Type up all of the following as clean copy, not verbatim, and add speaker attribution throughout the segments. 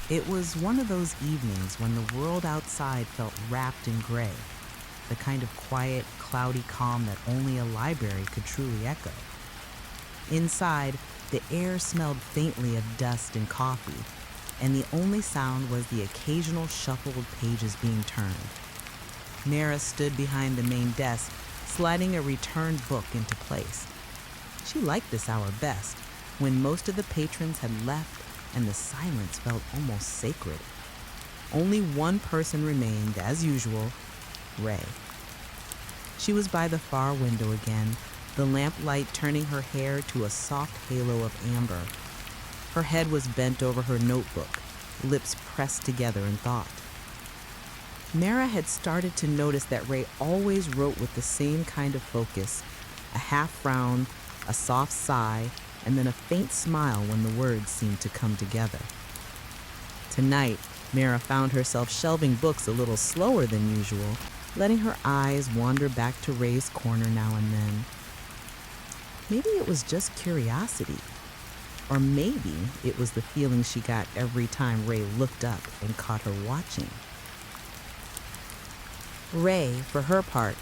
Speaker 1: It was one of those evenings when the world outside felt wrapped in gray, the kind of quiet, cloudy calm that only a library could truly echo. Inside, the air smelled faintly of dust and coffee, and the only sound was the occasional shuffle of pages being turned. Mara stood behind the main desk, sliding a returned book into place. She liked this hour best, when most of the patrons had left and the silence felt almost sacred. Only one person remained, as usual, Ray. She was by the far window again, the lamplight turning her hair to a soft halo of amber. Her head was bent over her notebook, lips pressed together in thought. Mara had started to notice that Ray always wrote with the same kind of focus, a half frown, a soft sigh, and then a faint smile when the words seemed to come together. Tonight, Mara found herself shelving books a little slower than usual, letting her eyes wander back to Ray's corner now and then. Maybe it was just curiosity, or maybe it was the feeling she got every time Ray looked up and caught her watching. Ray, for her part,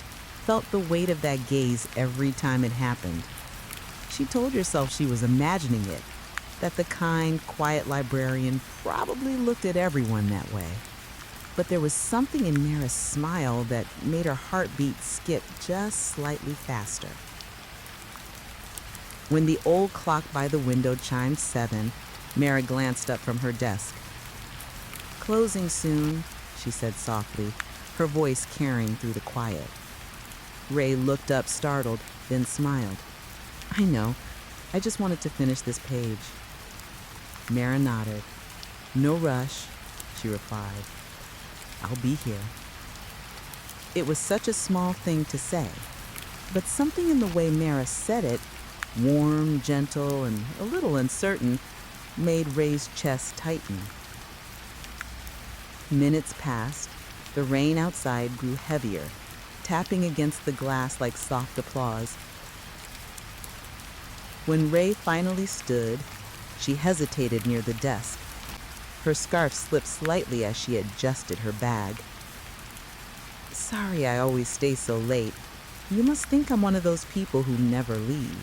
Speaker 1: felt the weight of that gaze every time it happened. She told herself she was imagining it, that the kind, quiet librarian probably looked at everyone that way. But there was something in Mara's smile that made her heartbeat skip just slightly faster. When the old clock by the window chimed 7, Mara glanced up from her desk. "Closing soon," she said softly, her voice carrying through the quiet. Ray looked up startled, then smiled. "I know. I just wanted to finish this page." Mara nodded. "No rush," she replied. "I'll be here." It was such a small thing to say, but something in the way Mara said it, warm, gentle, and a little uncertain, made Ray's chest tighten. Minutes passed. The rain outside grew heavier, tapping against the glass like soft applause. When Ray finally stood, she hesitated near the desk. Her scarf slipped slightly as she adjusted her bag. "Sorry I always stay so late. You must think I'm one of those people who never leave."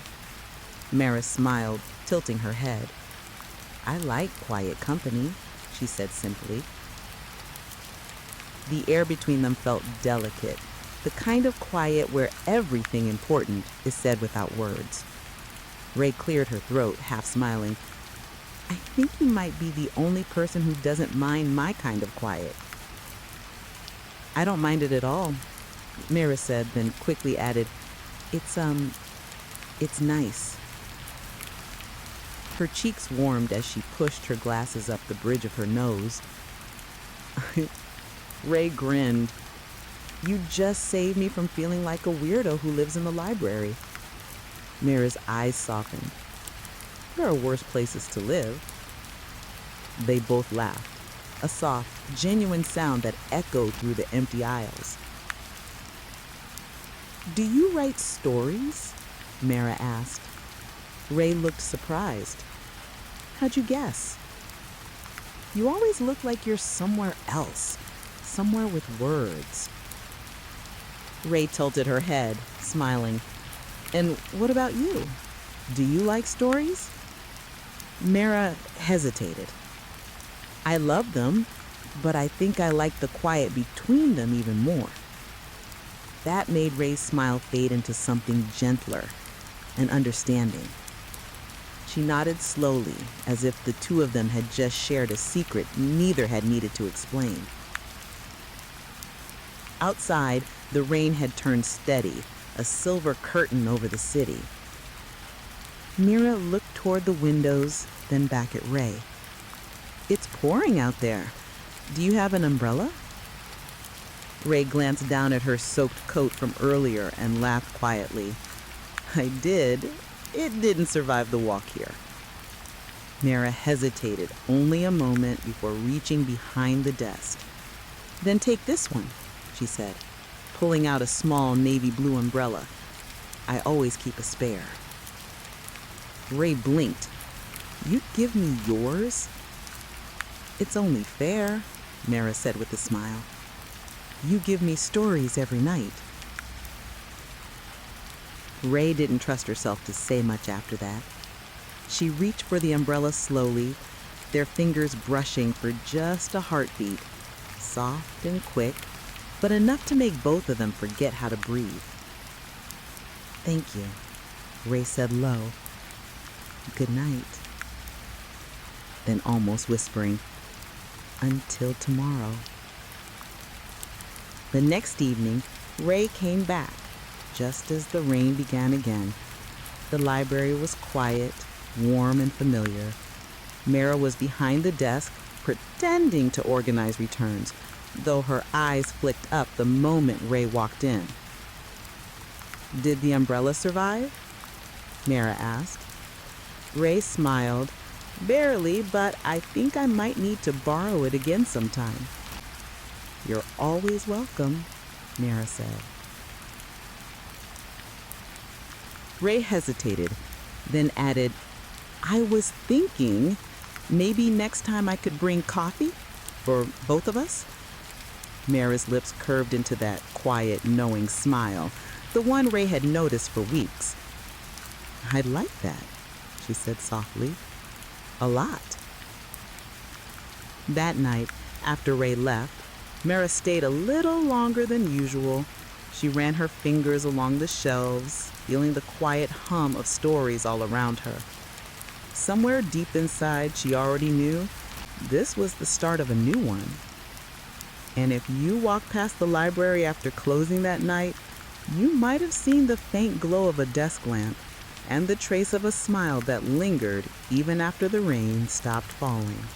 Speaker 1: Mara smiled, tilting her head. "I like quiet company," she said simply. The air between them felt delicate, the kind of quiet where everything important is said without words. Ray cleared her throat, half smiling. "I think you might be the only person who doesn't mind my kind of quiet." "I don't mind it at all," Mara said, then quickly added, It's nice." Her cheeks warmed as she pushed her glasses up the bridge of her nose. Ray grinned. "You just saved me from feeling like a weirdo who lives in the library." Mara's eyes softened. "There are worse places to live." They both laughed, a soft, genuine sound that echoed through the empty aisles. "Do you write stories?" Mara asked. Ray looked surprised. "How'd you guess?" "You always look like you're somewhere else, somewhere with words." Ray tilted her head, smiling. "And what about you? Do you like stories?" Mara hesitated. "I love them, but I think I like the quiet between them even more." That made Ray's smile fade into something gentler and understanding. She nodded slowly, as if the two of them had just shared a secret neither had needed to explain. Outside, the rain had turned steady, a silver curtain over the city. Mira looked toward the windows, then back at Ray. "It's pouring out there. Do you have an umbrella?" Ray glanced down at her soaked coat from earlier and laughed quietly. "I did. It didn't survive the walk here." Mara hesitated only a moment before reaching behind the desk. "Then take this one," she said, pulling out a small navy blue umbrella. "I always keep a spare." Ray blinked. "You'd give me yours?" "It's only fair," Mara said with a smile. "You give me stories every night." Ray didn't trust herself to say much after that. She reached for the umbrella slowly, their fingers brushing for just a heartbeat, soft and quick, but enough to make both of them forget how to breathe. "Thank you," Ray said low. "Good night." Then almost whispering, "Until tomorrow." The next evening, Ray came back, just as the rain began again. The library was quiet, warm and familiar. Mara was behind the desk, pretending to organize returns, though her eyes flicked up the moment Ray walked in. "Did the umbrella survive?" Mara asked. Ray smiled. "Barely, but I think I might need to borrow it again sometime." "You're always welcome," Mara said. Ray hesitated, then added, "I was thinking maybe next time I could bring coffee for both of us." Mara's lips curved into that quiet, knowing smile, the one Ray had noticed for weeks. "I'd like that," she said softly. "A lot." That night, after Ray left, Mara stayed a little longer than usual. She ran her fingers along the shelves, feeling the quiet hum of stories all around her. Somewhere deep inside, she already knew this was the start of a new one. And if you walked past the library after closing that night, you might have seen the faint glow of a desk lamp and the trace of a smile that lingered even after the rain stopped falling.